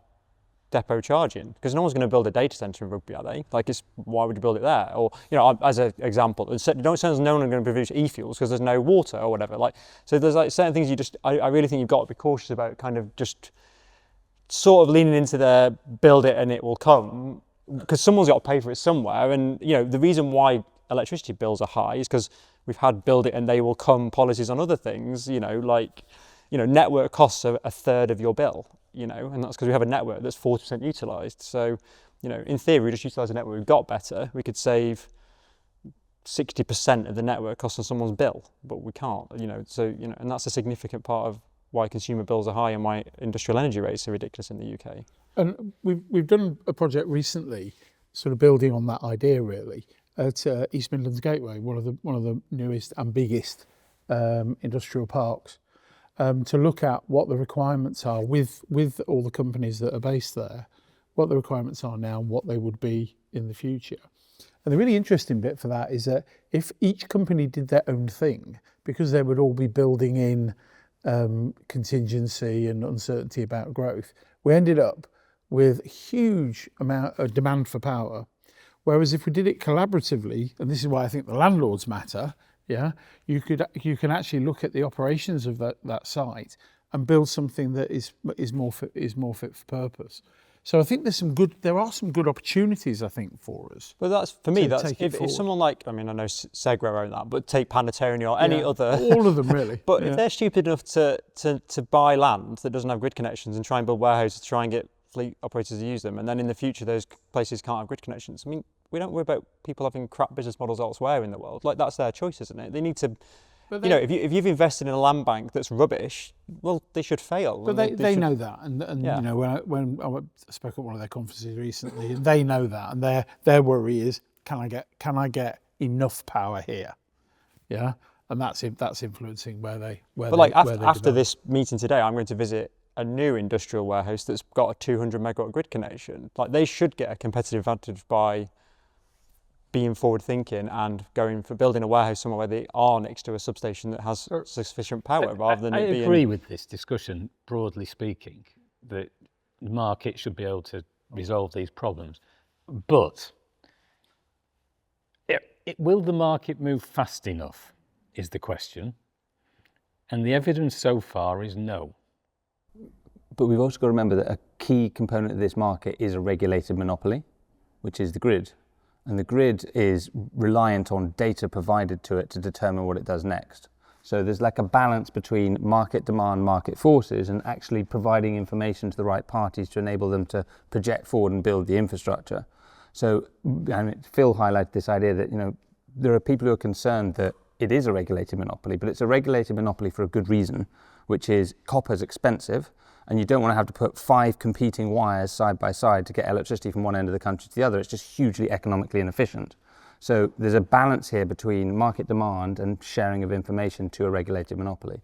depot charging? Because no one's going to build a data centre in Rugby, are they? Why would you build it there? Or, as an example, no one's going to produce e-fuels because there's no water or whatever. So there's certain things I really think you've got to be cautious about, kind of just sort of leaning into the build it and it will come, because someone's got to pay for it somewhere. And, the reason why electricity bills are high is because we've had build it and they will come policies on other things, network costs are a third of your bill. And that's because we have a network that's 40% utilised. So, in theory, we just utilise the network we've got better. We could save 60% of the network cost on someone's bill, but we can't, and that's a significant part of why consumer bills are high and why industrial energy rates are ridiculous in the UK. And we've done a project recently, sort of building on that idea really, at East Midlands Gateway, one of the newest and biggest industrial parks. To look at what the requirements are with all the companies that are based there, what the requirements are now and what they would be in the future. And the really interesting bit for that is that if each company did their own thing, because they would all be building in contingency and uncertainty about growth, we ended up with a huge amount of demand for power. Whereas if we did it collaboratively, and this is why I think the landlords matter, Yeah, you can actually look at the operations of that site and build something that is more fit for purpose. So I think there are some good opportunities, I think, for us. But that's, for me, that's if someone like, I mean, I know Segro own that, but take Panatone or any other. All of them, really. But if they're stupid enough to buy land that doesn't have grid connections and try and build warehouses to try and get fleet operators to use them, and then in the future those places can't have grid connections, I mean, we don't worry about people having crap business models elsewhere in the world. Like, that's their choice, isn't it? They need to, if you've invested in a land bank that's rubbish, well, they should fail. But they know that, and you know, when I spoke at one of their conferences recently, and they know that, and their worry is, can I get enough power here? Yeah, and that's influencing where they. But like after this meeting today, I'm going to visit a new industrial warehouse that's got a 200 megawatt grid connection. Like, they should get a competitive advantage by being forward thinking and going for building a warehouse somewhere where they are next to a substation that has sufficient power, rather than it being. I agree with this discussion, broadly speaking, that the market should be able to resolve these problems. But will the market move fast enough is the question. And the evidence so far is no. But we've also got to remember that a key component of this market is a regulated monopoly, which is the grid. And the grid is reliant on data provided to it to determine what it does next. So there's like a balance between market demand, market forces, and actually providing information to the right parties to enable them to project forward and build the infrastructure. So, and Phil highlighted this idea that, you know, there are people who are concerned that it is a regulated monopoly, but it's a regulated monopoly for a good reason, which is copper's expensive, and you don't want to have to put 5 competing wires side by side to get electricity from one end of the country to the other. It's just hugely economically inefficient. So there's a balance here between market demand and sharing of information to a regulated monopoly.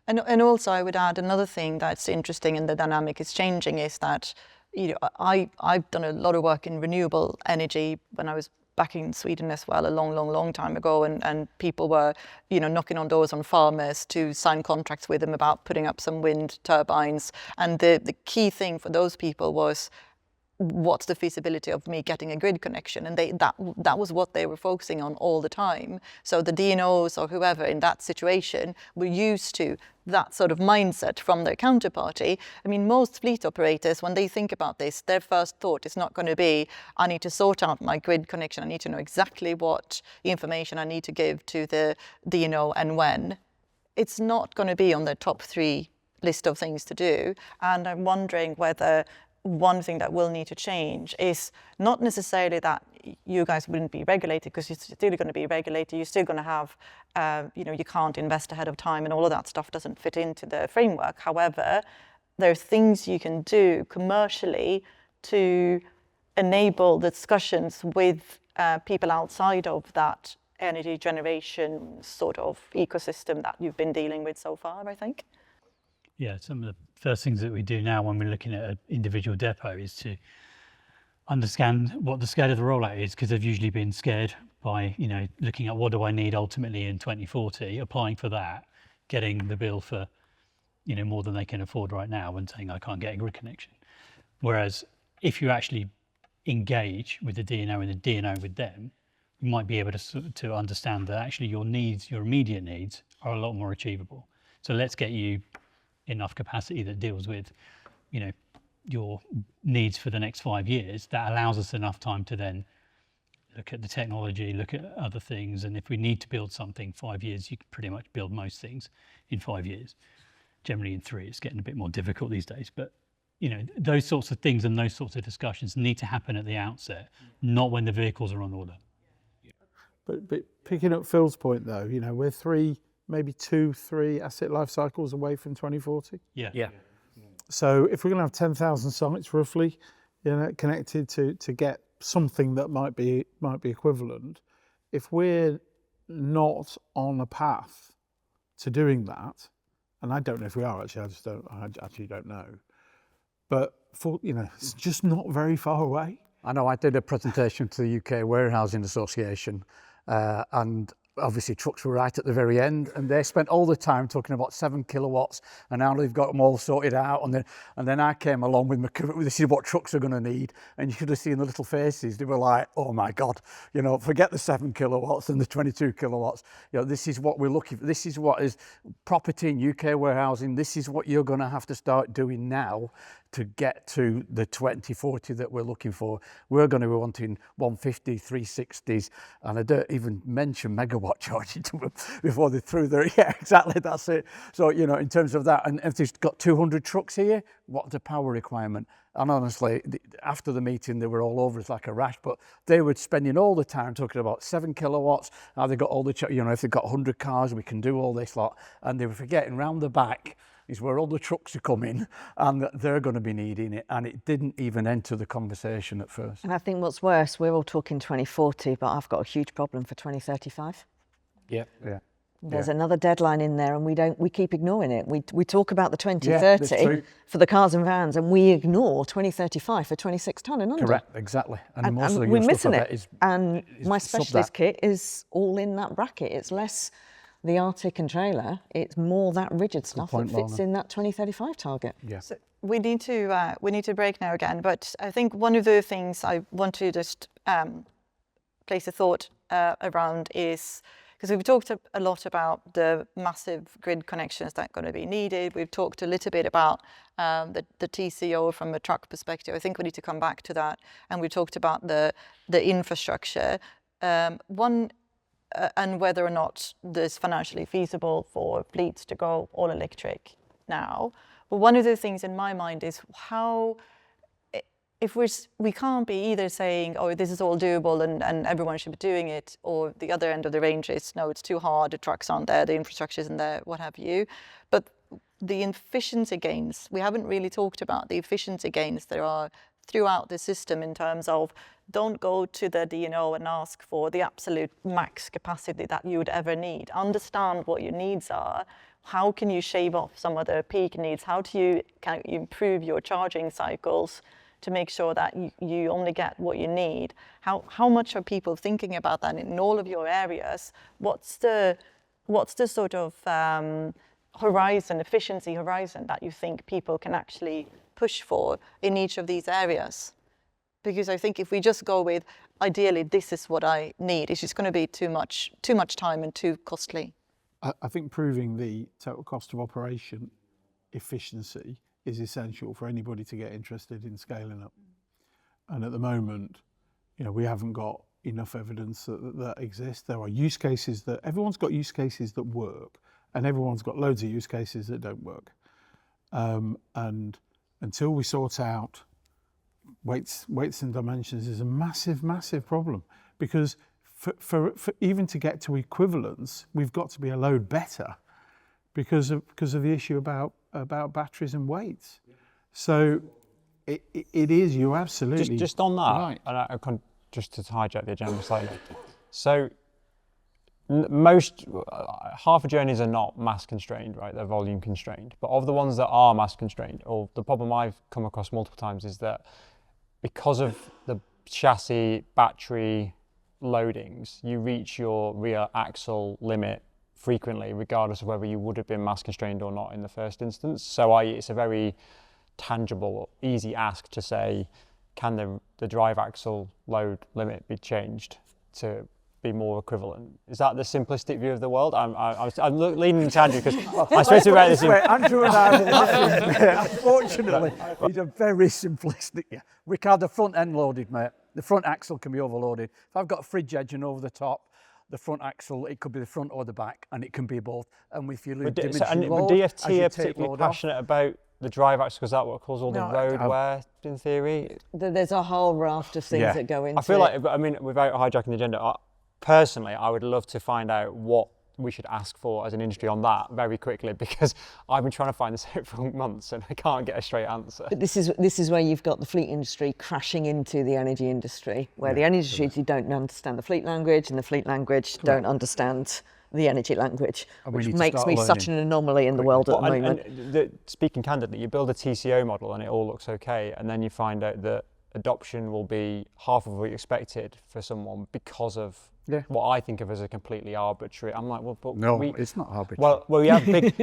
And also I would add another thing that's interesting, and the dynamic is changing, is that, you know, I've done a lot of work in renewable energy when I was back in Sweden as well, a long time ago, and people were, you know, knocking on doors on farmers to sign contracts with them about putting up some wind turbines. And the key thing for those people was, what's the feasibility of me getting a grid connection? And that was what they were focusing on all the time. So the DNOs or whoever in that situation were used to that sort of mindset from their counterparty. I mean, most fleet operators, when they think about this, their first thought is not going to be, I need to sort out my grid connection. I need to know exactly what information I need to give to the DNO and when. It's not going to be on their top 3 list of things to do. And I'm wondering whether one thing that will need to change is not necessarily that you guys wouldn't be regulated, because you're still going to be regulated. You're still going to have, you know, you can't invest ahead of time, and all of that stuff doesn't fit into the framework. However, there are things you can do commercially to enable the discussions with people outside of that energy generation sort of ecosystem that you've been dealing with so far, I think. Yeah, some of the first things that we do now when we're looking at an individual depot is to understand what the scale of the rollout is, because they've usually been scared by, you know, looking at what do I need ultimately in 2040, applying for that, getting the bill for, you know, more than they can afford right now, and saying I can't get a grid connection. Whereas if you actually engage with the DNO and the DNO with them, you might be able to understand that actually your needs, your immediate needs, are a lot more achievable. So let's get you enough capacity that deals with, you know, your needs for the next 5 years. That allows us enough time to then look at the technology, look at other things, and if we need to build something 5 years, you can pretty much build most things in 5 years. Generally in 3, it's getting a bit more difficult these days, but you know, those sorts of things and those sorts of discussions need to happen at the outset, not when the vehicles are on order. But picking up Phil's point though, you know, we're 2-3 asset life cycles away from 2040. Yeah. So if we're going to have 10,000 sites roughly, you know, connected to get something that might be equivalent, if we're not on a path to doing that, and I don't know if we are actually, I actually don't know, but you know, it's just not very far away. I know I did a presentation to the UK Warehousing Association, and obviously trucks were right at the very end, and they spent all the time talking about 7 kilowatts and how they've got them all sorted out. And then I came along with this is what trucks are going to need, and you should have seen the little faces. They were like, oh my God, you know, forget the 7 kilowatts and the 22 kilowatts. You know, this is what we're looking for. This is what is property in UK warehousing. This is what you're going to have to start doing now to get to the 2040 that we're looking for. We're going to be wanting 150, 360s, and I don't even mention megawatt charging to them before they threw their, yeah, exactly, that's it. So, you know, in terms of that, and if they've got 200 trucks here, what's the power requirement? And honestly, after the meeting, they were all over us like a rash, but they were spending all the time talking about 7 kilowatts, how they got all the, you know, if they've got 100 cars, we can do all this lot, and they were forgetting round the back is where all the trucks are coming and they're going to be needing it, and it didn't even enter the conversation at first. And I think what's worse, we're all talking 2040, but I've got a huge problem for 2035. Yeah. There's another deadline in there, and we keep ignoring it. We talk about the 2030 for the cars and vans, and we ignore 2035 for 26 tonne and under. Correct, exactly. And we're missing it. And my specialist kit is all in that bracket. It's less the Arctic and trailer, it's more that rigid stuff that fits in that 2035 target. Yeah. So we need to break now again, but I think one of the things I want to just place a thought around is, because we've talked a lot about the massive grid connections that are going to be needed. We've talked a little bit about the TCO from a truck perspective. I think we need to come back to that. And we talked about the infrastructure. And whether or not this financially feasible for fleets to go all electric now. But one of the things in my mind is how, if we can't be either saying, oh, this is all doable and everyone should be doing it, or the other end of the range is, no, it's too hard, the trucks aren't there, the infrastructure isn't there, what have you. But the efficiency gains, we haven't really talked about the efficiency gains there are throughout the system in terms of, don't go to the DNO and ask for the absolute max capacity that you would ever need. Understand what your needs are. How can you shave off some of the peak needs? How do you can you improve your charging cycles to make sure that you only get what you need? How much are people thinking about that in all of your areas? What's the sort of efficiency horizon that you think people can actually push for in each of these areas? Because I think if we just go with, ideally, this is what I need, it's just going to be too much time and too costly. I think proving the total cost of operation efficiency is essential for anybody to get interested in scaling up. And at the moment, you know, we haven't got enough evidence that exists. There are use cases that, everyone's got use cases that work, and everyone's got loads of use cases that don't work. And until we sort out weights and dimensions is a massive problem, because for even to get to equivalence, we've got to be a load better because of the issue about batteries and weights. So it is, you're absolutely just on that, right. And I just to hijack the agenda slightly. So most half of journeys are not mass constrained, right? They're volume constrained. But of the ones that are mass constrained, or the problem I've come across multiple times is that because of the chassis, battery loadings, you reach your rear axle limit frequently, regardless of whether you would have been mass constrained or not in the first instance. So it's a very tangible, easy ask to say, can the drive axle load limit be changed to be more equivalent? Is that the simplistic view of the world? I'm leaning into Andrew because I supposed to write this in. Andrew and I, unfortunately, he's a very simplistic. Yeah. Ricardo, front end loaded, mate. The front axle can be overloaded. If I've got a fridge engine over the top, the front axle, it could be the front or the back, and it can be both. And if you lose dimension load, but DFT are particularly passionate about the drive axle, because that what caused all the road wear, in theory? There's a whole raft of things that go into it. I feel like, I mean, without hijacking the agenda, personally, I would love to find out what we should ask for as an industry on that very quickly, because I've been trying to find this out for months and I can't get a straight answer. But this is where you've got the fleet industry crashing into the energy industry, where the energy industry don't understand the fleet language, and the fleet language don't understand the energy language, which makes me such an anomaly in the world at the moment. Speaking candidly, you build a TCO model and it all looks okay, and then you find out that adoption will be half of what you expected for someone because of what I think of as a completely arbitrary. I'm like, well, but No, it's not arbitrary. Well,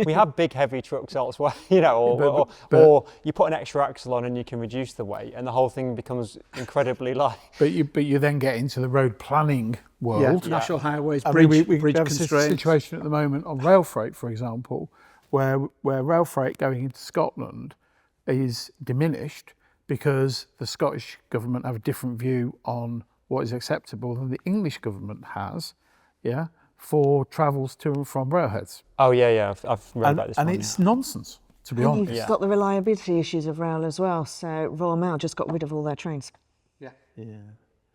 we have big heavy trucks elsewhere, you know, or you put an extra axle on and you can reduce the weight, and the whole thing becomes incredibly light. But you then get into the road planning world. National highways, I bridge, mean, we bridge have a constraints. situation at the moment on rail freight, for example, where rail freight going into Scotland is diminished because the Scottish government have a different view on what is acceptable than the English government has, for travels to and from railheads. Oh yeah, I've read about this. And it's nonsense, to be honest. You've got the reliability issues of rail as well. So Royal Mail just got rid of all their trains. Yeah.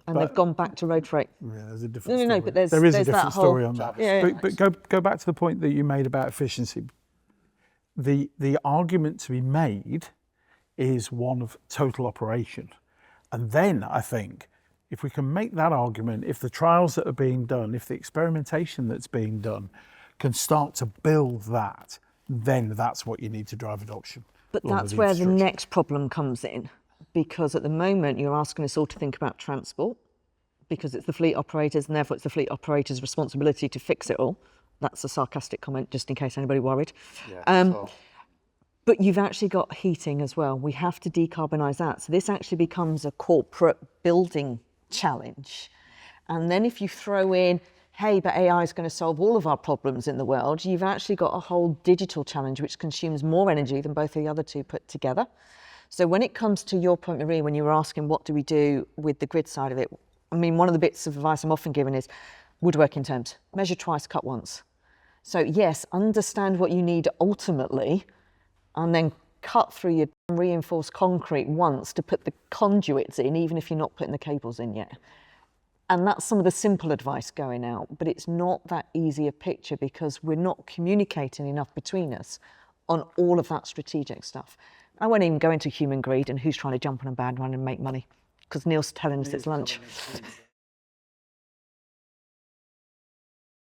And they've gone back to road freight. Yeah, there's a different story. No, but there is a different story on that. Yeah. But go back to the point that you made about efficiency. The argument to be made is one of total operation. And then I think if we can make that argument, if the trials that are being done, if the experimentation that's being done can start to build that, then that's what you need to drive adoption. But that's where the next problem comes in, because at the moment you're asking us all to think about transport, because it's the fleet operators, and therefore it's the fleet operators' responsibility to fix it all. That's a sarcastic comment, just in case anybody worried. But you've actually got heating as well. We have to decarbonise that. So this actually becomes a corporate building challenge. And then if you throw in, hey, but AI is going to solve all of our problems in the world, you've actually got a whole digital challenge which consumes more energy than both of the other two put together. So when it comes to your point, Marie, when you were asking what do we do with the grid side of it, I mean, one of the bits of advice I'm often given is woodworking terms. Measure twice, cut once. So yes, understand what you need ultimately, and then cut through your reinforced concrete once to put the conduits in, even if you're not putting the cables in yet. And that's some of the simple advice going out, but it's not that easy a picture because we're not communicating enough between us on all of that strategic stuff. I won't even go into human greed and who's trying to jump on a bandwagon and make money, because Neil's telling us it's lunch.